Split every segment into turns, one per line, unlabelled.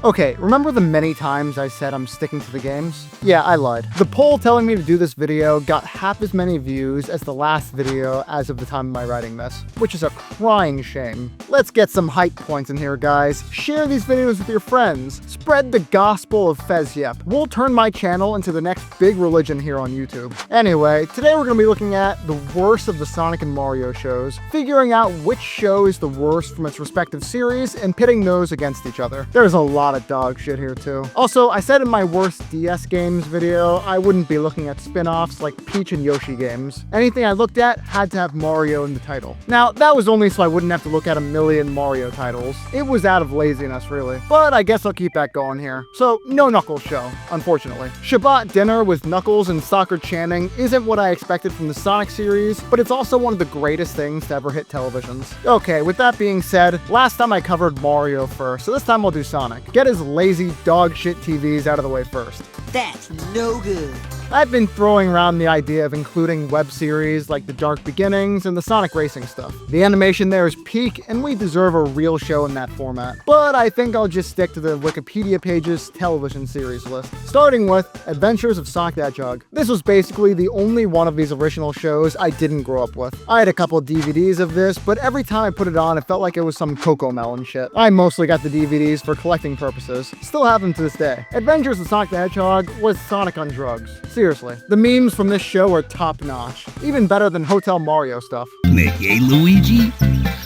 Okay, remember the many times I said I'm sticking to the games? Yeah, I lied. The poll telling me to do this video got half as many views as the last video as of the time of my writing this, which is a crying shame. Let's get some hype points in here, guys. Share these videos with your friends. Spread the gospel of Fez Yep. We'll turn my channel into the next big religion here on YouTube. Anyway, today we're going to be looking at the worst of the Sonic and Mario shows, figuring out which show is the worst from its respective series, and pitting those against each other. There's a lot of dog shit here too. Also, I said in my worst DS games video, I wouldn't be looking at spin-offs like Peach and Yoshi games. Anything I looked at had to have Mario in the title. Now, that was only so I wouldn't have to look at a million Mario titles. It was out of laziness, really. But I guess I'll keep that going here. So, no Knuckles show, unfortunately. Shabbat dinner with Knuckles and soccer chanting isn't what I expected from the Sonic series, but it's also one of the greatest things to ever hit televisions. Okay, with that being said, last time I covered Mario first, so this time I'll do Sonic. Get his lazy dog shit TVs out of the way first.
That's no good.
I've been throwing around the idea of including web series like The Dark Beginnings and the Sonic Racing stuff. The animation there is peak, and we deserve a real show in that format. But I think I'll just stick to the Wikipedia page's television series list, starting with Adventures of Sonic the Hedgehog. This was basically the only one of these original shows I didn't grow up with. I had a couple DVDs of this, but every time I put it on, it felt like it was some Cocomelon shit. I mostly got the DVDs for collecting purposes. Still have them to this day. Adventures of Sonic the Hedgehog was Sonic on drugs. Seriously. The memes from this show are top-notch. Even better than Hotel Mario stuff.
Hey, Luigi.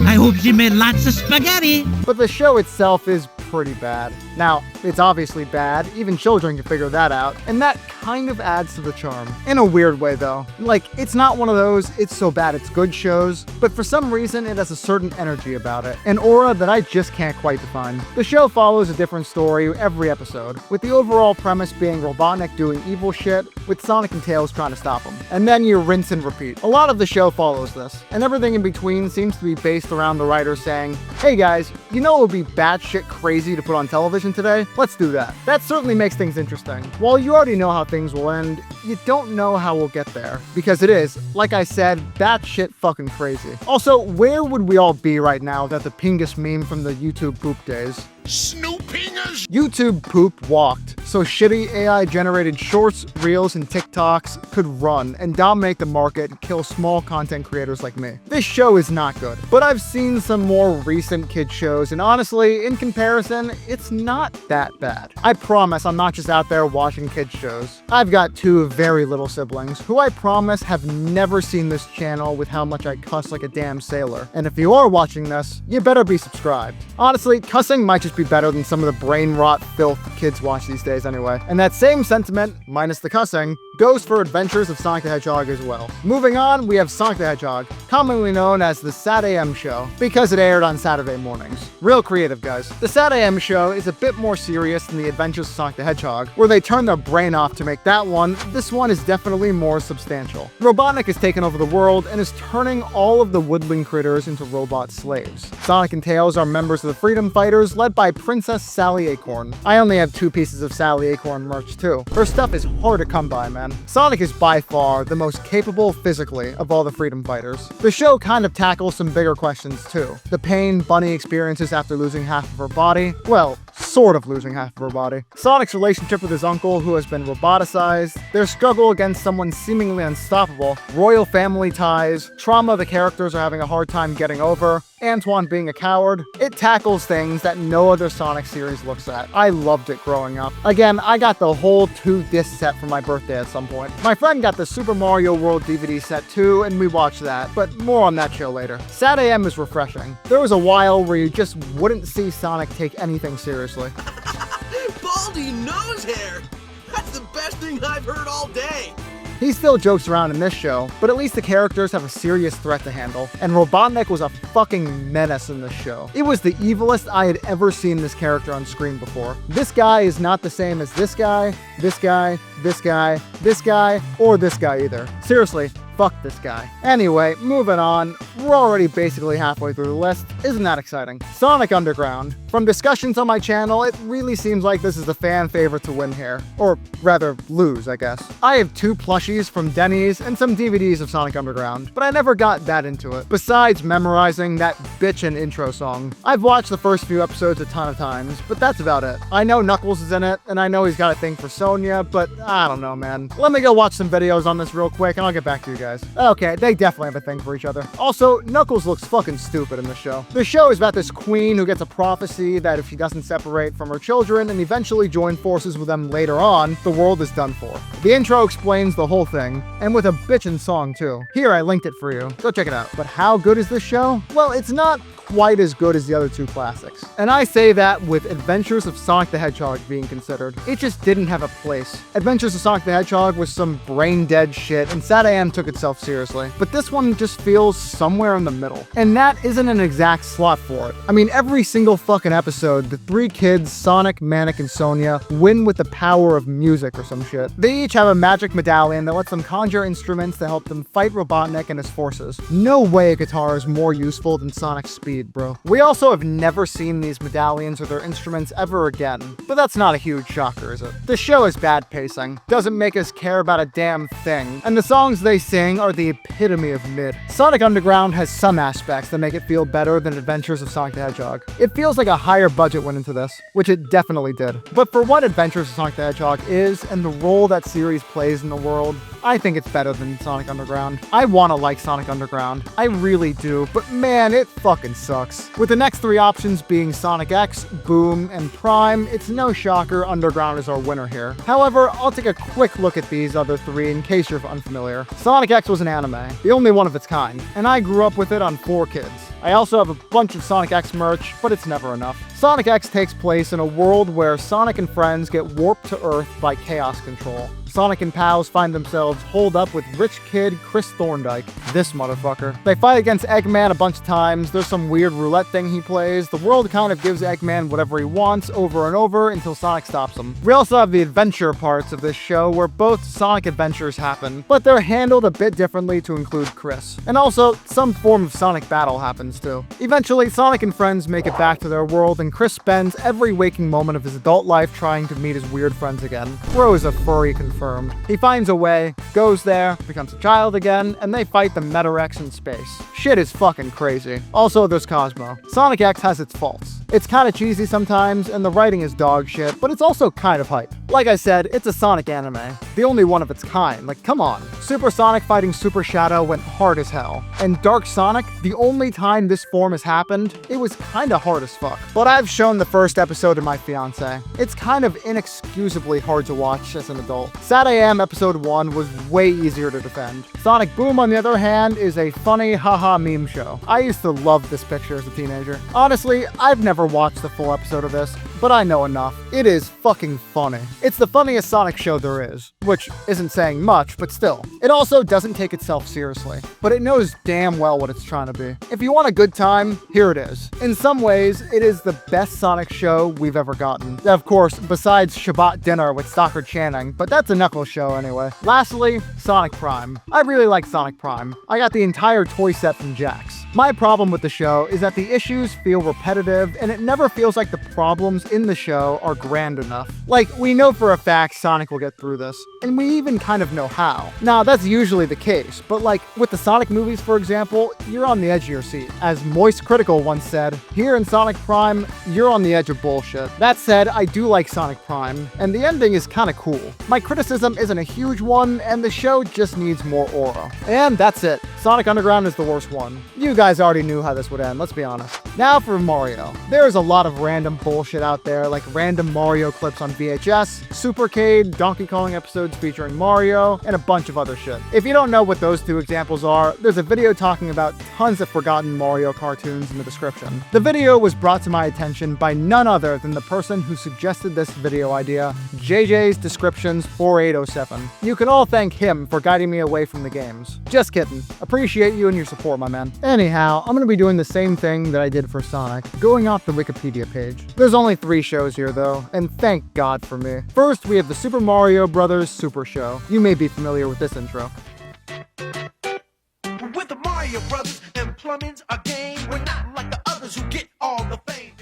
I hope you made lots of spaghetti.
But the show itself is pretty bad. Now, it's obviously bad, even children can figure that out, and that kind of adds to the charm. In a weird way, though. Like, it's not one of those, it's so bad it's good shows, but for some reason it has a certain energy about it, an aura that I just can't quite define. The show follows a different story every episode, with the overall premise being Robotnik doing evil shit, with Sonic and Tails trying to stop him. And then you rinse and repeat. A lot of the show follows this, and everything in between seems to be based around the writer saying, hey guys, you know it would be batshit crazy to put on television today? Let's do that. That certainly makes things interesting. While you already know how things will end, you don't know how we'll get there. Because it is, like I said, batshit fucking crazy. Also, where would we all be right now without the Pingus meme from the YouTube poop days?
Snoopingers!
YouTube poop walked, so shitty AI-generated shorts, reels, and TikToks could run and dominate the market and kill small content creators like me. This show is not good, but I've seen some more recent kid shows, and honestly, in comparison, it's not that bad. I promise I'm not just out there watching kids shows. I've got two very little siblings, who I promise have never seen this channel with how much I cuss like a damn sailor. And if you are watching this, you better be subscribed. Honestly, cussing might just be better than some of the brain rot filth kids watch these days anyway. And that same sentiment, minus the cussing, goes for Adventures of Sonic the Hedgehog as well. Moving on, we have Sonic the Hedgehog, commonly known as the Sat AM show, because it aired on Saturday mornings. Real creative, guys. The Sat AM show is a bit more serious than the Adventures of Sonic the Hedgehog, where they turn their brain off to make that one. This one is definitely more substantial. Robotnik has taken over the world and is turning all of the woodland critters into robot slaves. Sonic and Tails are members of the Freedom Fighters, led by Princess Sally Acorn. I only have 2 pieces of Sally Acorn merch too. Her stuff is hard to come by, man. Sonic is by far the most capable physically of all the Freedom Fighters. The show kind of tackles some bigger questions too. The pain Bunny experiences after losing half of her body. Well, sort of losing half of her body. Sonic's relationship with his uncle, who has been roboticized. Their struggle against someone seemingly unstoppable. Royal family ties. Trauma the characters are having a hard time getting over. Antoine being a coward. It tackles things that no other Sonic series looks at. I loved it growing up. Again, I got the whole 2-disc set for my birthday at some point. My friend got the Super Mario World DVD set too, and we watched that, but more on that show later. Sat AM is refreshing. There was a while where you just wouldn't see Sonic take anything seriously.
Baldy nose hair! That's the best thing I've heard all day!
He still jokes around in this show, but at least the characters have a serious threat to handle, and Robotnik was a fucking menace in this show. It was the evilest I had ever seen this character on screen before. This guy is not the same as this guy, this guy, this guy, this guy, or this guy either. Seriously, Fuck this guy. Anyway, moving on. We're already basically halfway through the list. Isn't that exciting? Sonic Underground. From discussions on my channel, it really seems like this is the fan favorite to win here. Or rather, lose, I guess. I have 2 plushies from Denny's and some DVDs of Sonic Underground, but I never got that into it. Besides memorizing that bitchin' intro song. I've watched the first few episodes a ton of times, but that's about it. I know Knuckles is in it, and I know he's got a thing for Sonya, but I don't know, man. Let me go watch some videos on this real quick, and I'll get back to you guys. Okay, they definitely have a thing for each other. Also, Knuckles looks fucking stupid in the show. The show is about this queen who gets a prophecy that if she doesn't separate from her children and eventually join forces with them later on, the world is done for. The intro explains the whole thing, and with a bitchin' song too. Here, I linked it for you. Go check it out. But how good is this show? Well, it's not quite as good as the other 2 classics. And I say that with Adventures of Sonic the Hedgehog being considered. It just didn't have a place. Adventures of Sonic the Hedgehog was some brain-dead shit, and SatAM took itself seriously. But this one just feels somewhere in the middle. And that isn't an exact slot for it. I mean, every single fucking episode, the 3 kids, Sonic, Manic, and Sonya, win with the power of music or some shit. They each have a magic medallion that lets them conjure instruments to help them fight Robotnik and his forces. No way a guitar is more useful than Sonic's speed, bro. We also have never seen these medallions or their instruments ever again, but that's not a huge shocker, is it? The show is bad pacing, doesn't make us care about a damn thing, and the songs they sing are the epitome of mid. Sonic Underground has some aspects that make it feel better than Adventures of Sonic the Hedgehog. It feels like a higher budget went into this, which it definitely did. But for what Adventures of Sonic the Hedgehog is, and the role that series plays in the world, I think it's better than Sonic Underground. I want to like Sonic Underground. I really do, but man, it fucking sucks. With the next 3 options being Sonic X, Boom, and Prime, it's no shocker Underground is our winner here. However, I'll take a quick look at these other 3 in case you're unfamiliar. Sonic X was an anime, the only one of its kind, and I grew up with it on 4Kids. I also have a bunch of Sonic X merch, but it's never enough. Sonic X takes place in a world where Sonic and friends get warped to Earth by chaos control. Sonic and pals find themselves holed up with rich kid Chris Thorndike, this motherfucker. They fight against Eggman a bunch of times, there's some weird roulette thing he plays, the world kind of gives Eggman whatever he wants over and over until Sonic stops him. We also have the adventure parts of this show where both Sonic adventures happen, but they're handled a bit differently to include Chris. And also, some form of Sonic battle happens too. Eventually, Sonic and friends make it back to their world and Chris spends every waking moment of his adult life trying to meet his weird friends again. Bro is a furry confirmed. He finds a way, goes there, becomes a child again, and they fight the Meta-Rex in space. Shit is fucking crazy. Also, there's Cosmo. Sonic X has its faults. It's kinda cheesy sometimes, and the writing is dog shit, but it's also kind of hype. Like I said, it's a Sonic anime. The only one of its kind, like come on. Super Sonic fighting Super Shadow went hard as hell. And Dark Sonic, the only time this form has happened, it was kinda hard as fuck. But I've shown the first episode to my fiance. It's kind of inexcusably hard to watch as an adult. SatAM episode 1 was way easier to defend. Sonic Boom, on the other hand, is a funny haha meme show. I used to love this picture as a teenager. Honestly, I've never watched the full episode of this, but I know enough. It is fucking funny. It's the funniest Sonic show there is, which isn't saying much, but still. It also doesn't take itself seriously, but it knows damn well what it's trying to be. If you want a good time, here it is. In some ways, it is the best Sonic show we've ever gotten. Of course, besides Shabbat Dinner with Stockard Channing, but that's a Knuckles show anyway. Lastly, Sonic Prime. I really like Sonic Prime. I got the entire toy set from Jax. My problem with the show is that the issues feel repetitive and it never feels like the problems in the show are grand enough. Like, we know for a fact Sonic will get through this, and we even kind of know how. Now, that's usually the case, but like, with the Sonic movies, for example, you're on the edge of your seat. As Moist Critical once said, here in Sonic Prime, you're on the edge of bullshit. That said, I do like Sonic Prime, and the ending is kinda cool. My criticism isn't a huge one, and the show just needs more aura. And that's it. Sonic Underground is the worst one. You guys already knew how this would end, let's be honest. Now for Mario. There's a lot of random bullshit out there, like random Mario clips on VHS, Supercade, Donkey Kong episodes featuring Mario, and a bunch of other shit. If you don't know what those 2 examples are, there's a video talking about tons of forgotten Mario cartoons in the description. The video was brought to my attention by none other than the person who suggested this video idea, JJ's Descriptions 4807. You can all thank him for guiding me away from the games. Just kidding. Appreciate you and your support, my man. Anyhow, I'm gonna be doing the same thing that I did for Sonic, going off the Wikipedia page. There's only 3 shows here though, and thank God for me. First, we have the Super Mario Bros. Super Show. You may be familiar with this intro.
performance, a game. We're not like the others who get all the fame.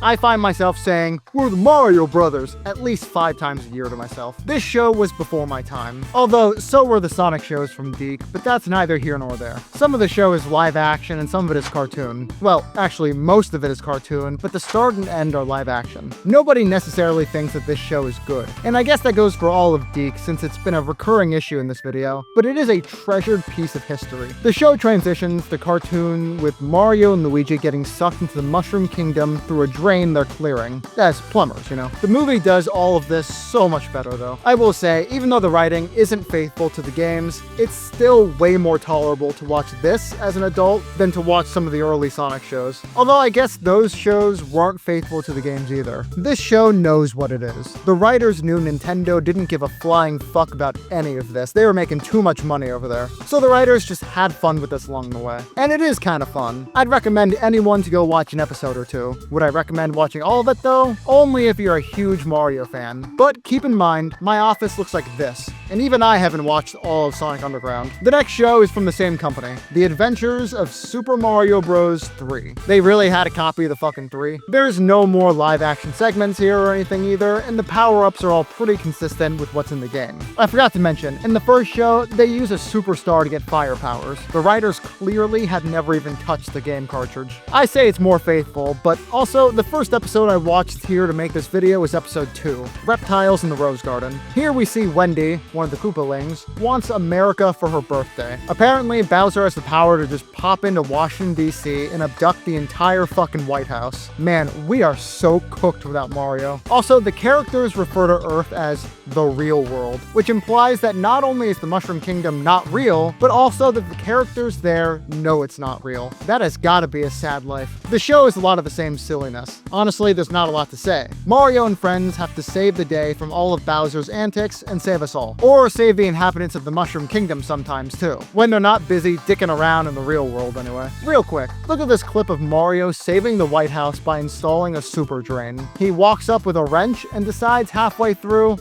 I find myself saying, "We're the Mario Brothers," at least 5 times a year to myself. This show was before my time. Although, so were the Sonic shows from Deke, but that's neither here nor there. Some of the show is live action and some of it is cartoon. Well, actually, most of it is cartoon, but the start and end are live action. Nobody necessarily thinks that this show is good. And I guess that goes for all of Deke, since it's been a recurring issue in this video, but it is a treasured piece of history. The show transitions to cartoon with Mario and Luigi getting sucked into the Mushroom Kingdom through a drain they're clearing. As plumbers, you know. The movie does all of this so much better though. I will say, even though the writing isn't faithful to the games, it's still way more tolerable to watch this as an adult than to watch some of the early Sonic shows. Although I guess those shows weren't faithful to the games either. This show knows what it is. The writers knew Nintendo didn't give a flying fuck about any of this. They were making too much money over there. So the writers just had fun with this along the way. And it is kind of fun. I'd recommend anyone to go watch an episode or two. Would I recommend watching all of it though? Only if you're a huge Mario fan. But keep in mind, my office looks like this, and even I haven't watched all of Sonic Underground. The next show is from the same company, The Adventures of Super Mario Bros. 3. They really had a copy of the fucking 3. There's no more live action segments here or anything either, and the power-ups are all pretty consistent with what's in the game. I forgot to mention, in the first show, they use a superstar to get fire powers. The writers clearly had never even touched the game cartridge. I say it's more faithful, but also the first episode I watched here to make this video was episode 2, Reptiles in the Rose Garden. Here we see Wendy, one of the Koopalings, wants America for her birthday. Apparently, Bowser has the power to just pop into Washington, D.C. and abduct the entire fucking White House. Man, we are so cooked without Mario. Also, the characters refer to Earth as the real world, which implies that not only is the Mushroom Kingdom not real, but also that the characters there know it's not real. That has gotta be a sad life. The show is a lot of the same silliness. Honestly, there's not a lot to say. Mario and friends have to save the day from all of Bowser's antics and save us all. Or save the inhabitants of the Mushroom Kingdom sometimes too. When they're not busy dicking around in the real world anyway. Real quick, look at this clip of Mario saving the White House by installing a super drain. He walks up with a wrench and decides halfway through,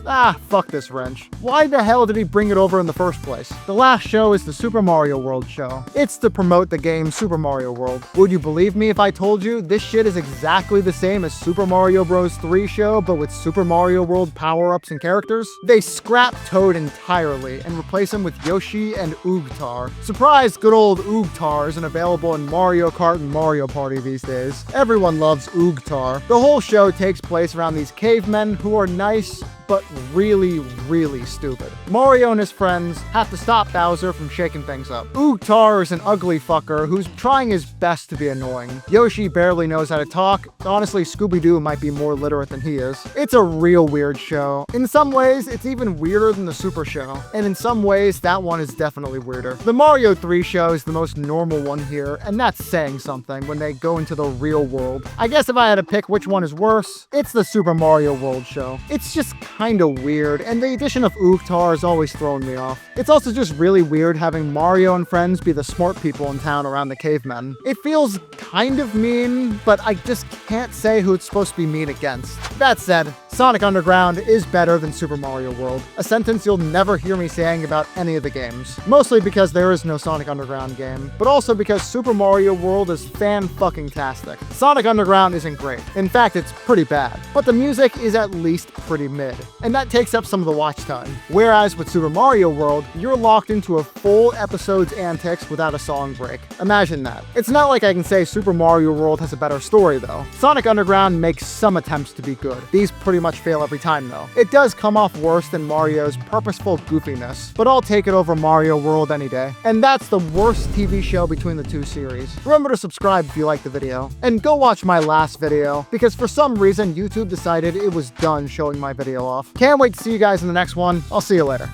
fuck this wrench. Why the hell did he bring it over in the first place? The last show is the Super Mario World show. It's to promote the game Super Mario World. Would you believe me if I told you this shit is exactly the same as Super Mario Bros. 3 show, but with Super Mario World power-ups and characters? They scrap Toad entirely and replace him with Yoshi and Oogtar. Surprise, good old Oogtar isn't available in Mario Kart and Mario Party these days. Everyone loves Oogtar. The whole show takes place around these cavemen who are nice, but really, really stupid. Mario and his friends have to stop Bowser from shaking things up. Oogtar is an ugly fucker who's trying his best to be annoying. Yoshi barely knows how to talk. Honestly, Scooby-Doo might be more literate than he is. It's a real weird show. In some ways, it's even weirder than the Super show. And in some ways, that one is definitely weirder. The Mario 3 show is the most normal one here, and that's saying something when they go into the real world. I guess if I had to pick which one is worse, it's the Super Mario World show. It's just kinda weird, and the addition of Oogtar has always thrown me off. It's also just really weird having Mario and friends be the smart people in town around the cavemen. It feels kind of mean, but I just can't say who it's supposed to be mean against. That said, Sonic Underground is better than Super Mario World, a sentence you'll never hear me saying about any of the games. Mostly because there is no Sonic Underground game, but also because Super Mario World is fan-fucking-tastic. Sonic Underground isn't great. In fact, it's pretty bad. But the music is at least pretty mid, and that takes up some of the watch time. Whereas with Super Mario World, you're locked into a full episode's antics without a song break. Imagine that. It's not like I can say Super Mario World has a better story though. Sonic Underground makes some attempts to be good. These pretty much fail every time though. It does come off worse than Mario's purposeful goofiness, but I'll take it over Mario World any day. And that's the worst TV show between the two series. Remember to subscribe if you liked the video, and go watch my last video, because for some reason YouTube decided it was done showing my video off. Can't wait to see you guys in the next one. I'll see you later.